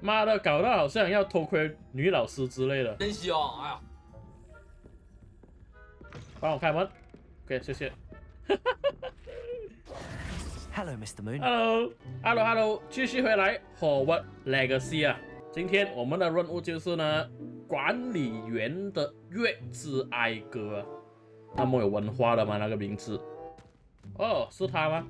妈的，搞到好像要偷窥女老师之类的。真香！哎呀，帮我开门。OK， 谢谢。Hello, Mr. Moon. Hello，继续回来 Hogwarts Legacy 啊。今天我们的任务就是呢，管理员的月之哀歌啊。那么有文化的吗？那个名字？哦，是他吗？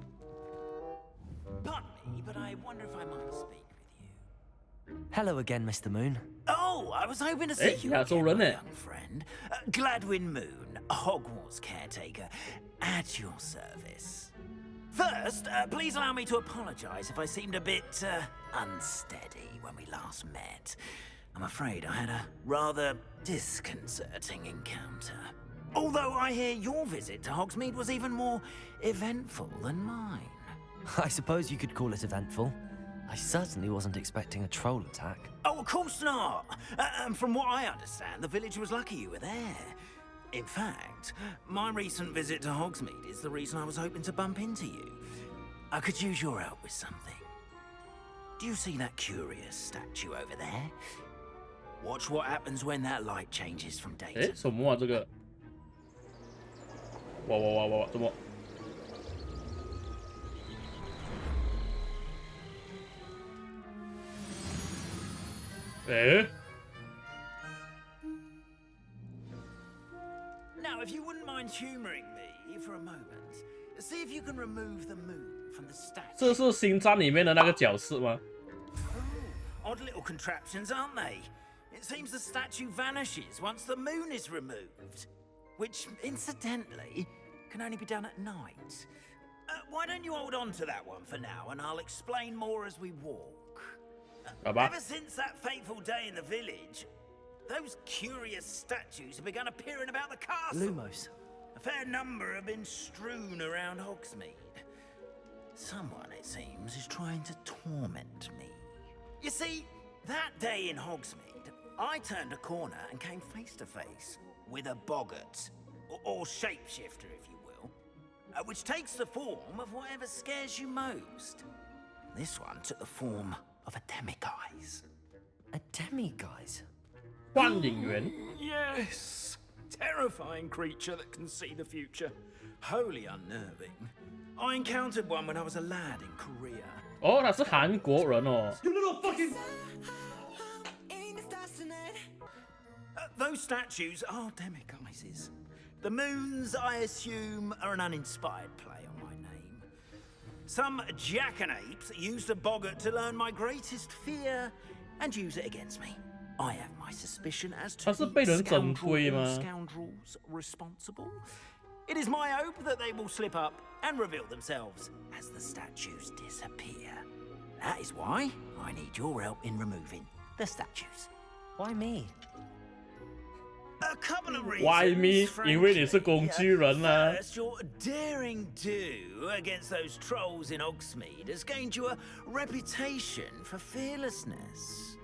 Pardon me, but I wonder if I might speak with you. Hello again, Mr. Moon. Oh, I was hoping to see you yeah, again, so my young friend. Gladwin Moon, Hogwarts caretaker, at your service. First, please allow me to apologize if I seemed a bit unsteady when we last met. I'm afraid I had a rather disconcerting encounter. Although I hear your visit to Hogsmeade was even more eventful than mine. I suppose you could call it eventful. I certainly wasn't expecting a troll attack. Oh, of course not. And from what I understand, the village was lucky you were there. In fact, my recent visit to Hogsmeade is the reason I was hoping to bump into you. I could use your help with something. Do you see that curious statue over there? Watch what happens when that light changes from day to night. 什么啊这个？哇，怎么？Now, if you wouldn't mind humoring me for a moment, see if you can remove the moon from the statue. 这是星战里面的那个角色吗？ Odd little contraptions, aren't they? It seems the statue vanishes once the moon is removed, which, incidentally, can only be done at night. Why don't you hold on to that one for now, and I'll explain more as we walk. Ever since that fateful day in the village, those curious statues have begun appearing about the castle. Lumos. A fair number have been strewn around Hogsmeade. Someone, it seems, is trying to torment me. You see, that day in Hogsmeade, I turned a corner and came face to face with a boggart, or shapeshifter, if you will, which takes the form of whatever scares you most. This one took the form of a demiguise. A demiguise? 幻影员。 Yes, terrifying creature that can see the future. Wholly unnerving. I encountered one when I was a lad in Korea. 哦，他是韩国人哦。 You little fucking... those statues are demiguises. The moons, I assume, are an uninspired play on my name. Some jackanapes used a boggart to learn my greatest fear and use it against me. I have my suspicion as to the scoundrels responsible. It is my hope that they will slip up and reveal themselves as the statues disappear. That is why I need your help in removing the statues. Why me? A couple of reasons. Why me? 因为你是工具人啊。 First, your daring do against those trolls in Hogsmeade has gained you a reputation for fearlessness.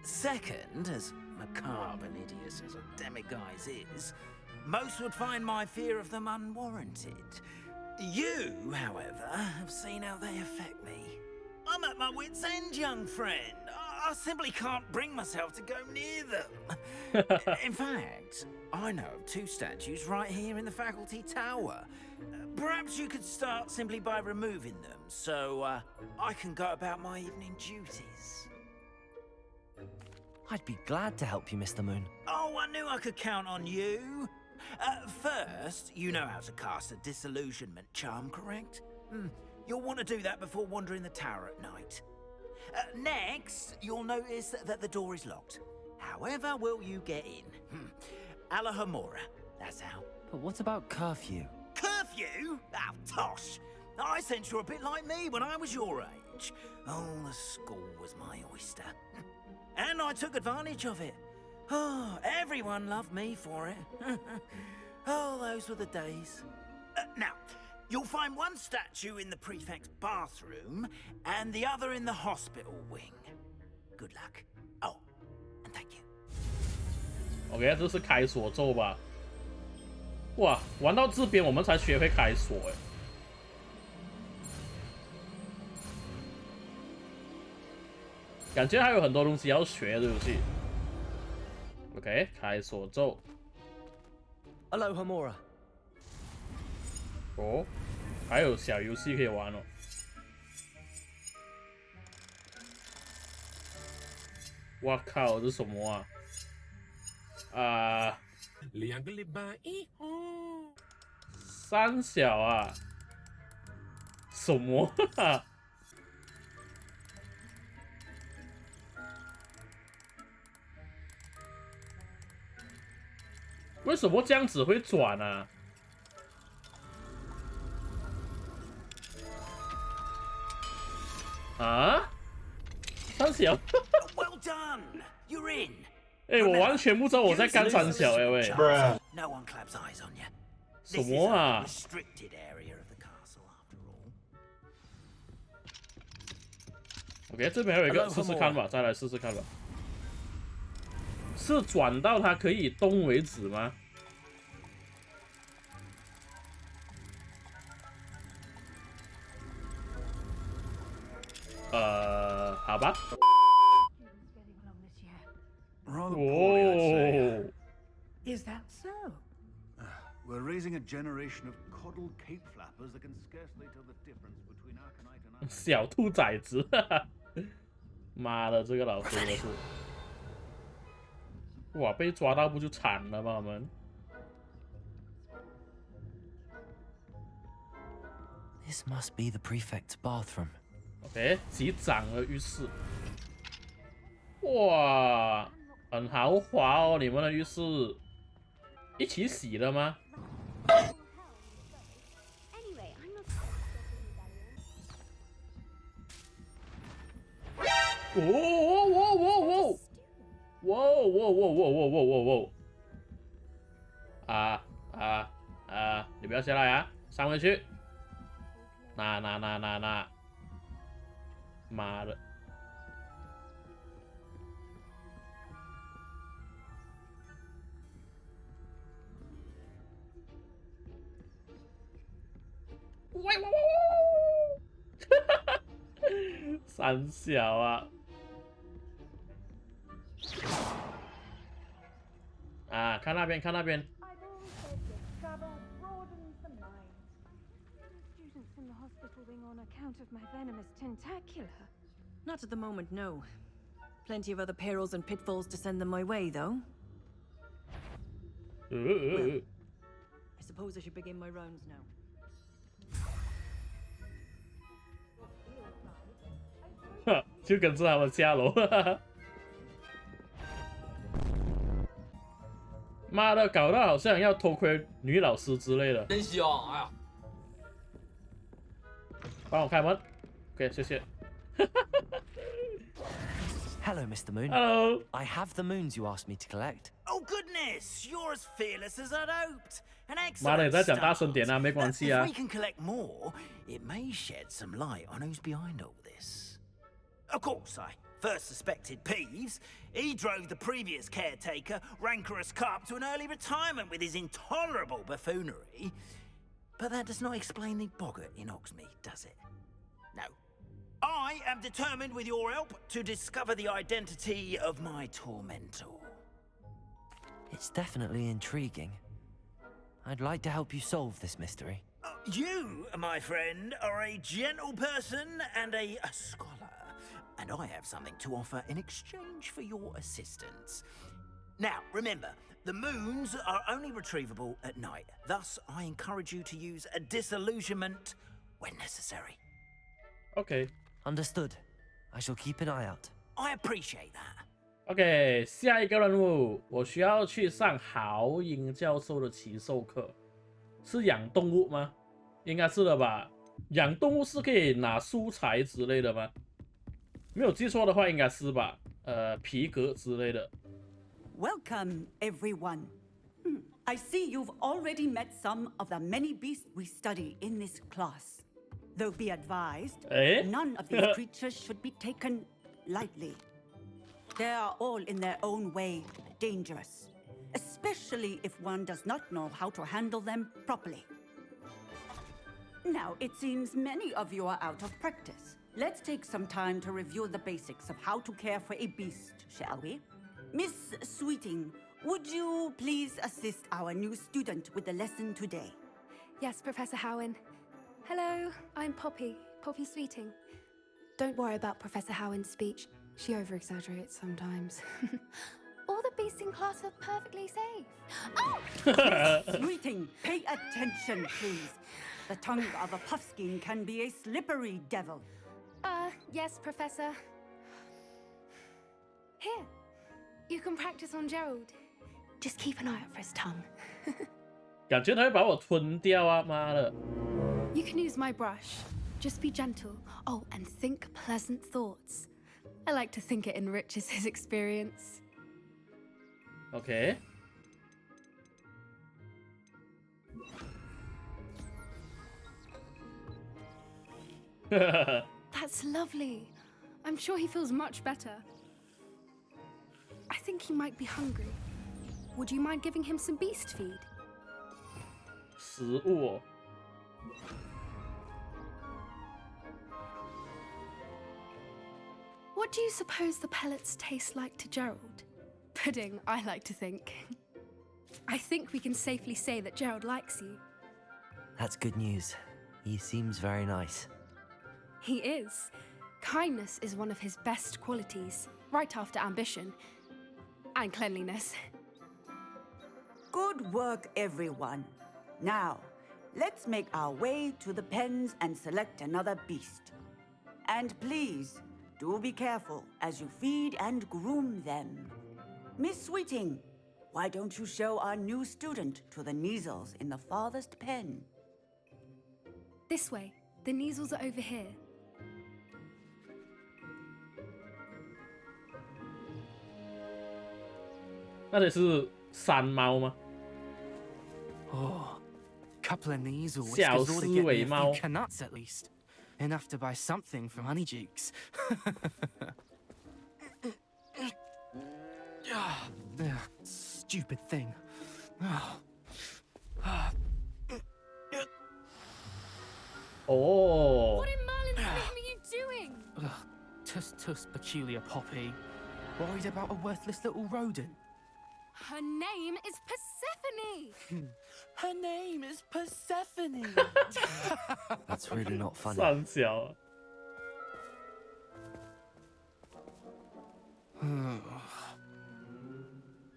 Second, as macabre and hideous as a demiguise is, most would find my fear of them unwarranted. You, however, have seen how they affect me. I'm at my wit's end, young friend. I simply can't bring myself to go near them. In fact, I know of two statues right here in the faculty tower. Perhaps you could start simply by removing them, so I can go about my evening duties. I'd be glad to help you, Mr. Moon. Oh, I knew I could count on you. First, you know how to cast a disillusionment charm, correct? You'll want to do that before wandering the tower at night. Next, you'll notice that the door is locked. However will you get in? Alahomora, that's how. But what about curfew? Curfew? Oh, tosh. I sense you're a bit like me when I was your age. Oh, the school was my oyster. And I took advantage of it. Oh, everyone loved me for it. Oh, those were the days. Now, you'll find one statue in the prefect's bathroom and the other in the hospital wing. Good luck. Oh, and thank you. OK， 这是开锁咒吧？哇，玩到这边我们才学会开锁哎。感觉还有很多东西要学的游戏。OK， 开锁咒。Hello, Hamura. 哦，还有小游戏可以玩哦。哇靠，这是什么啊？三小啊？什么啊？为什么这样子会转啊？啊？三小Well done, you're in. 哎、我完全不知道我在干三小哎、喂。 No one claps eyes on you. 什么啊 This is a restricted area of the castle, after all. OK， 这边还有一个，试试看吧，再来试试看吧。是转到它可以动为止吗？好吧。 Rather poorly, I'd say. 哦， Is that so? We're raising a generation of coddled cape flappers that can scarcely tell the difference between Arcanite and 小兔崽子，哈哈，妈的，这个老师真的是，哇，被抓到不就惨了吗？我们 This must be the prefect's bathroom. OK， 击掌的浴室，哇，很豪华哦，你们的浴室一起洗的吗？ Anyway, I'm not 你不要下来啊，上回去。那，妈的！喂，哈哈，三小啊！啊，看那边，看那边。 I've always said that travel broadens the mind. students in the hospital wing on account of my venomous tentacular. Not at the moment, no. Plenty of other perils and pitfalls to send them my way, though. I suppose I should begin my rounds now. 哼，就跟着他们下楼。妈的，搞到好像要偷窥女老师之类的。真香！哎呀，帮我开门。OK， 谢谢。 Hello, Mr. Moon. Hello。 I have the moons you asked me to collect. Oh goodness, you're as fearless as I'd hoped. An 妈的， excellent 你再讲大 start. 声点啊，没关系啊 If we。can collect more, it may shed some light on who's behind all this. Of course, I first suspected Peeves. He drove the previous caretaker, Rancorous Carp, to an early retirement with his intolerable buffoonery. But that does not explain the boggart in Hogsmeade, does it? No. I am determined, with your help, to discover the identity of my tormentor. It's definitely intriguing. I'd like to help you solve this mystery. You, my friend, are a gentle person and a scholar, and I have something to offer in exchange for your assistance. Now, remember, the moons are only retrievable at night. Thus, I encourage you to use a disillusionment when necessary. OK Understood. I shall keep an eye out. I appreciate that. OK， 下一个任务，我需要去上豪英教授的奇兽课。是养动物吗？应该是的吧。养动物是可以拿素材之类的吗？没有记错的话，应该是吧。皮革之类的。 Welcome, everyone. I see you've already met some of the many beasts we study in this class. Though be advised, Eh? none of these creatures should be taken lightly. They are all in their own way dangerous, especially if one does not know how to handle them properly. Now, it seems many of you are out of practice, let's take some time to review the basics of how to care for a beast, shall we? Miss Sweeting, would you please assist our new student with the lesson today? Yes, Professor Howen. Hello, I'm Poppy Sweeting. Don't worry about Professor Howen's speech. She over-exaggerates sometimes. All the beasts in class are perfectly safe. Oh! Miss Sweeting, pay attention, please. The tongue of a puffskein can be a slippery devil. Yes, Professor. Here, you can practice on Gerald. Just keep an eye out for his tongue. 感觉他会把我吞掉啊！妈的！ You can use my brush. Just be gentle. Oh, and think pleasant thoughts. I like to think it enriches his experience. OK。That's lovely. I'm sure he feels much better. I think he might be hungry. Would you mind giving him some beast feed? 食物哦。What do you suppose the pellets taste like to Gerald? Pudding, I like to think. I think we can safely say that Gerald likes you. That's good news. He seems very nice. He is. Kindness is one of his best qualities, right after ambition. And cleanliness. Good work, everyone. Now, let's make our way to the pens and select another beast. And please, do be careful as you feed and groom them. Miss Sweeting, why don't you show our new student to the Neasels in the farthest pen? This way. The Neasels are over here. 那里是山猫吗？ Oh, couple of knees or 小 whiskers ought to 狮 get me 尾 a 猫 few canuts at least. Enough to buy something from Honeydukes. Stupid thing. Oh. What in Merlin's name are you doing? Tuss, peculiar Poppy. Worried about a worthless little rodent. Her name is Persephone! Her name is Persephone. That's really not funny. 三小。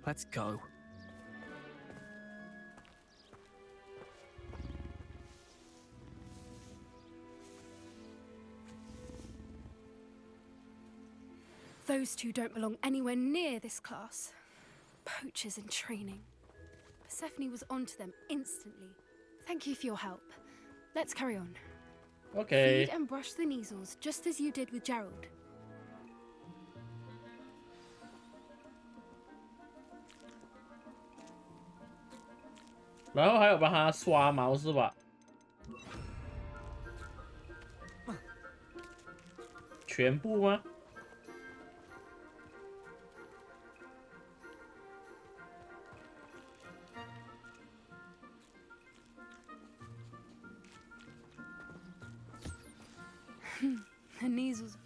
Let's go. Those two don't belong anywhere near this class. Poachers in training. Persephone was onto them instantly. Thank you for your help. Let's carry on. OK。 Feed and brush the Neasels, just as you did with Gerald. 然后还有帮它刷毛是吧？全部吗？ The Neasels.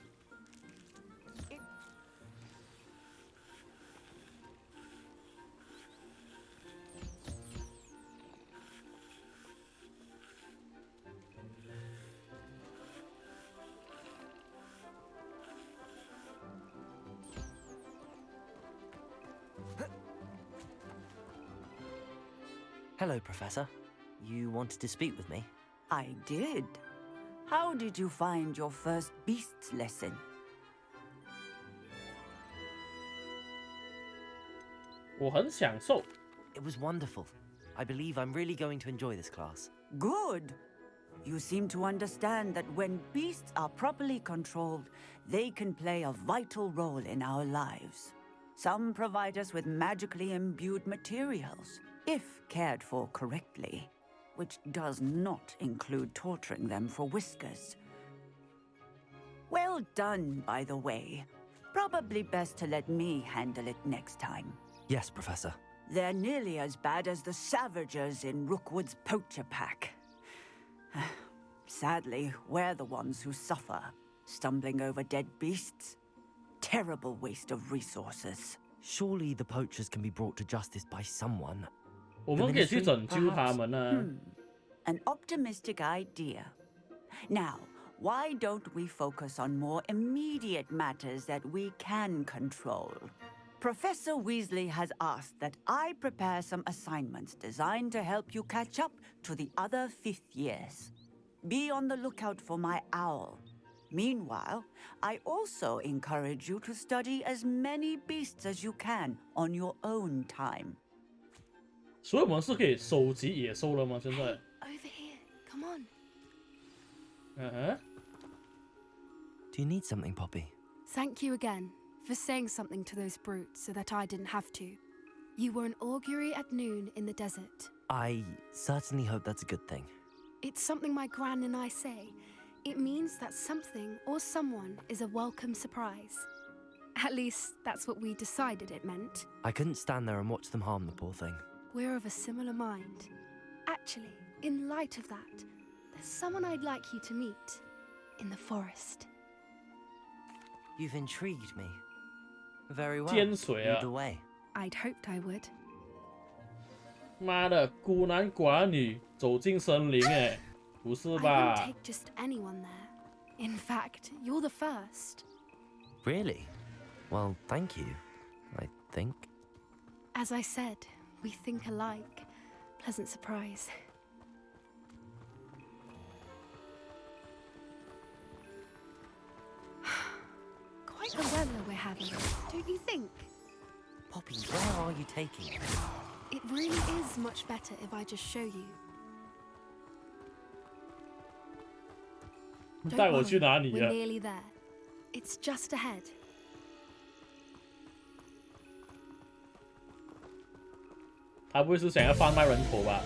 Hello, Professor. You wanted to speak with me? I did. How did you find your first beasts lesson? 我很享受。 It was wonderful. I believe I'm really going to enjoy this class. Good. You seem to understand that when beasts are properly controlled, they can play a vital role in our lives. Some provide us with magically imbued materials, if cared for correctly, which does not include torturing them for whiskers. Well done, by the way. Probably best to let me handle it next time. Yes, Professor. They're nearly as bad as the Savagers in Rookwood's poacher pack. Sadly, we're the ones who suffer. stumbling over dead beasts. Terrible waste of resources. Surely the poachers can be brought to justice by someone. 我们可以去拯救他们啊。An optimistic idea. Now, why don't we focus on more immediate matters that we can control? Professor Weasley has asked that I prepare some assignments designed to help you catch up to the other fifth years. Be on the lookout for my owl. Meanwhile, I also encourage you to study as many beasts as you can on your own time. 所以我们是可以收集野兽了吗？现在 Over here. Come on. Do you need something, Poppy? Thank you again for saying something to those brutes so that I didn't have to. You were an augury at noon in the desert. I certainly hope that's a good thing. It's something my gran and I say. It means that something or someone is a welcome surprise. At least, that's what we decided it meant. I couldn't stand there and watch them harm the poor thing. We're of a similar mind. Actually, in light of that, there's someone I'd like you to meet in the forest. You've intrigued me. Very well. 尖水啊 Lead the way. I'd hoped I would. 妈的，孤男寡女走进森林，哎，不是 I wouldn't 吧？ take just anyone there. In fact, you're the first. Really? Well, thank you, I think. As I said, we think alike. Pleasant surprise. Quite the weather we're having, don't you think? Poppy, where are you taking me? It really is much better if I just show you. 你 Don't 带我去 worry, 哪里 we're 呀？ nearly there. It's just ahead. 他不会是想要贩卖人头吧？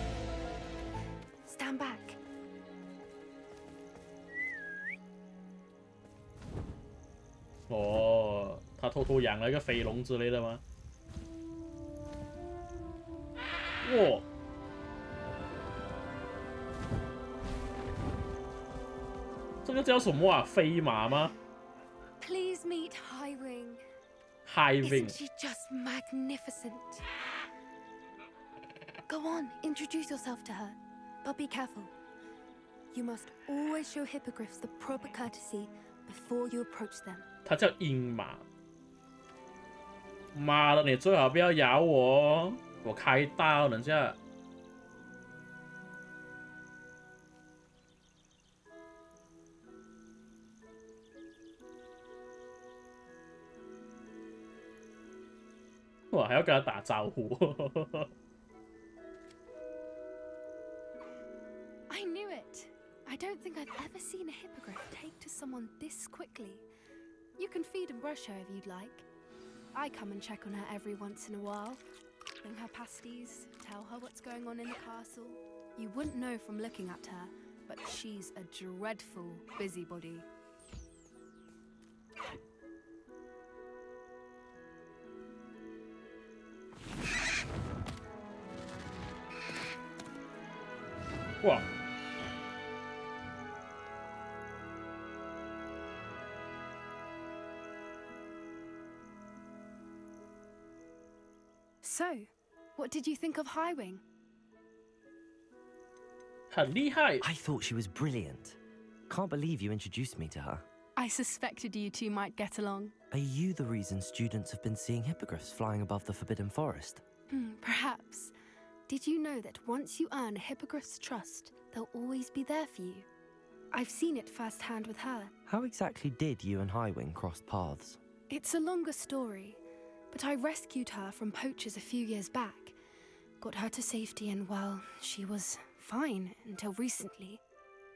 Stand back. 哦，他偷偷养了一个飞龙之类的吗？哇！这个叫什么啊？飞马吗 Please meet Highwing. ？High wing Isn't she just magnificent? Go on, introduce yourself to her. But be careful. You must always show hippogriffs the proper courtesy before you approach them. 它叫鹰马。妈的，你最好不要咬我哦！我开刀，等下。我还要跟他打招呼。I knew it. I don't think I've ever seen a hippogriff take to someone this quickly. You can feed and brush her if you'd like. I come and check on her every once in a while. Bring her pasties, tell her what's going on in the castle. You wouldn't know from looking at her, but she's a dreadful busybody. Wow. So, what did you think of Highwing? 很厉害。 I thought she was brilliant. Can't believe you introduced me to her. I suspected you two might get along. Are you the reason students have been seeing hippogriffs flying above the Forbidden Forest? Perhaps. Did you know that once you earn a hippogriff's trust, they'll always be there for you? I've seen it firsthand with her. How exactly did you and Highwing cross paths? It's a longer story, but I rescued her from poachers a few years back. Got her to safety and, well, she was fine until recently.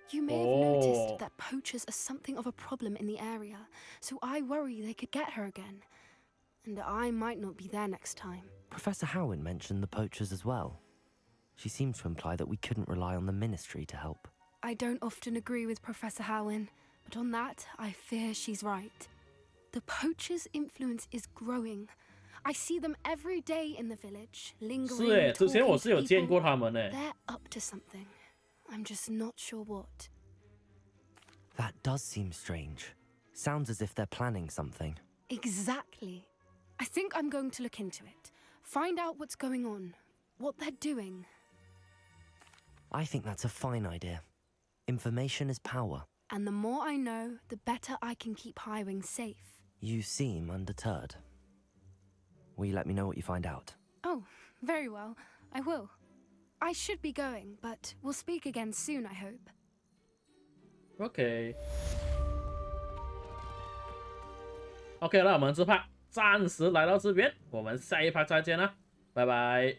You may have noticed that poachers are something of a problem in the area, so I worry they could get her again. And I might not be there next time. Professor Howin mentioned the poachers as well. She seemed to imply that we couldn't rely on the Ministry to help. I don't often agree with Professor Howin, but on that, I fear she's right. The poachers' influence is growing. I see them every day in the village, 是 lingering, 哎，之前 talking 我 to 是有见 people. 过他们哎。 They're up to something. I'm just not sure what. That does seem strange. Sounds as if they're planning something. Exactly. I think I'm going to look into it. Find out what's going on, what they're doing. I think that's a fine idea. Information is power. And the more I know, the better I can keep Highwing safe. You seem undeterred. Will you let me know what you find out? Oh, very well. I will. I should be going, but we'll speak again soon, I hope. OK， OK 了，我们这趴暂时来到这边，我们下一趴再见啦，拜拜。